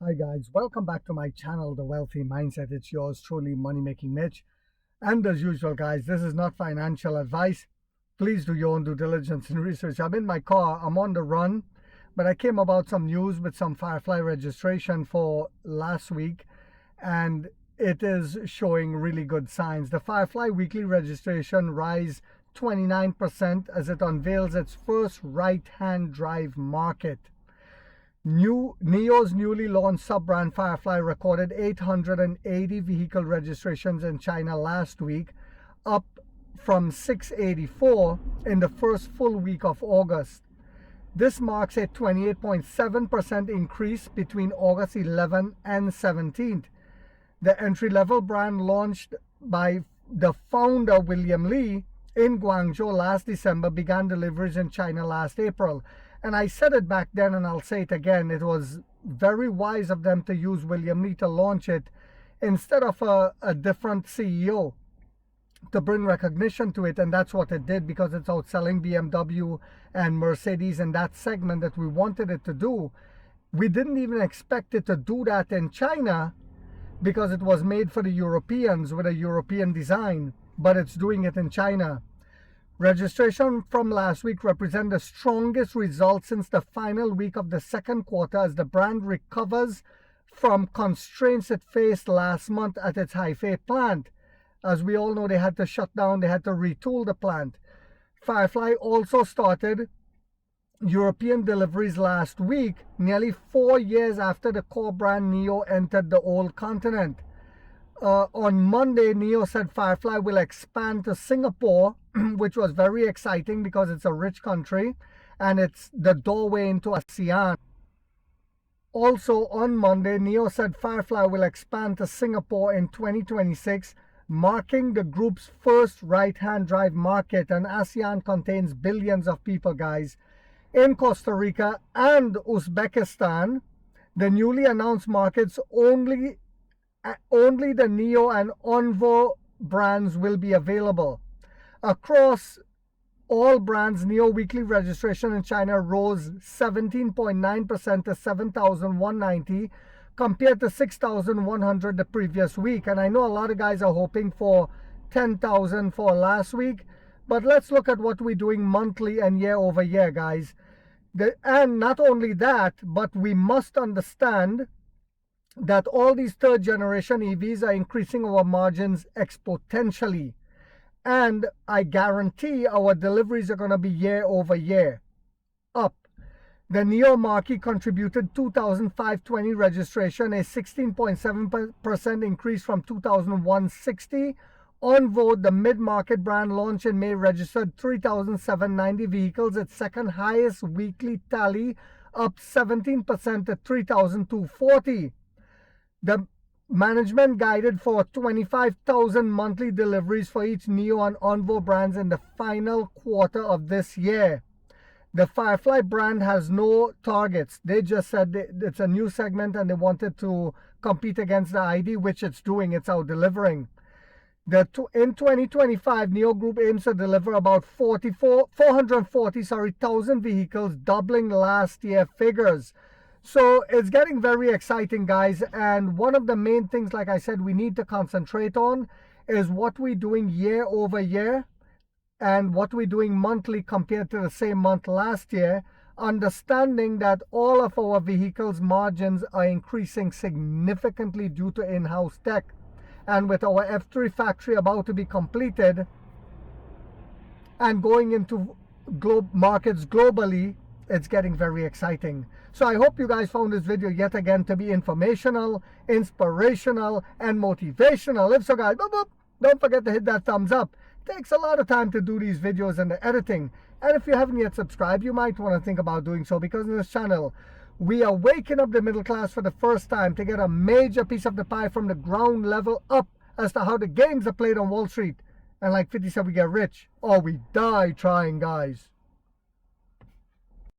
Hi guys, welcome back to my channel, The Wealthy Mindset. It's yours truly, Money Making Mitch. And as usual guys, this is not financial advice. Please do your own due diligence and research. I'm in my car, I'm on the run, but I came about some news with some Firefly registration for last week, and it is showing really good signs. The Firefly weekly registration rise 29% as it unveils its first right-hand drive market. NIO's newly launched sub-brand Firefly recorded 880 vehicle registrations in China last week, up from 684 in the first full week of August. This marks a 28.7% increase between August 11 and 17th. The entry-level brand launched by the founder William Li in Guangzhou last December began deliveries in China last April. And I said it back then and I'll say it again, it was very wise of them to use William Li to launch it instead of a different CEO to bring recognition to it. And that's what it did, because it's outselling BMW and Mercedes in that segment that we wanted it to do. We didn't even expect it to do that in China because it was made for the Europeans with a European design, but it's doing it in China. Registration from last week represent the strongest result since the final week of the second quarter as the brand recovers from constraints it faced last month at its Haifei plant. As we all know, they had to shut down, they had to retool the plant. Firefly also started European deliveries last week, nearly 4 years after the core brand NIO entered the old continent. On Monday, NIO said Firefly will expand to Singapore, which was very exciting because it's a rich country and it's the doorway into ASEAN. Also on Monday, NIO said Firefly will expand to Singapore in 2026, marking the group's first right-hand drive market, and ASEAN contains billions of people, guys. In Costa Rica and Uzbekistan, the newly announced markets only the NIO and Onvo brands will be available. Across all brands, NIO weekly registration in China rose 17.9% to 7,190 compared to 6,100 the previous week. And I know a lot of guys are hoping for 10,000 for last week, but let's look at what we're doing monthly and year over year, guys. And not only that, but we must understand that all these third generation EVs are increasing our margins exponentially. And I guarantee our deliveries are going to be year over year up. The NIO Marquee contributed 2,520 registration, a 16.7% increase from 2,160. Onvo, the mid-market brand launched in May, registered 3,790 vehicles, its second highest weekly tally, up 17% to 3,240. The management guided for 25,000 monthly deliveries for each NIO and Onvo brands in the final quarter of this year. The Firefly brand has no targets. They just said it's a new segment and they wanted to compete against the ID, which it's doing. It's out delivering. In 2025, NIO Group aims to deliver about 440,000 vehicles, doubling last year figures. So it's getting very exciting, guys. And one of the main things, like I said, we need to concentrate on is what we're doing year over year and what we're doing monthly compared to the same month last year, understanding that all of our vehicles' margins are increasing significantly due to in-house tech. And with our F3 factory about to be completed and going into markets globally, it's getting very exciting. So I hope you guys found this video yet again to be informational, inspirational, and motivational. If so, guys, don't forget to hit that thumbs up. It takes a lot of time to do these videos and the editing. And if you haven't yet subscribed, you might want to think about doing so, because in this channel, we are waking up the middle class for the first time to get a major piece of the pie from the ground level up as to how the games are played on Wall Street. And like 50 said, we get rich or we die trying, guys.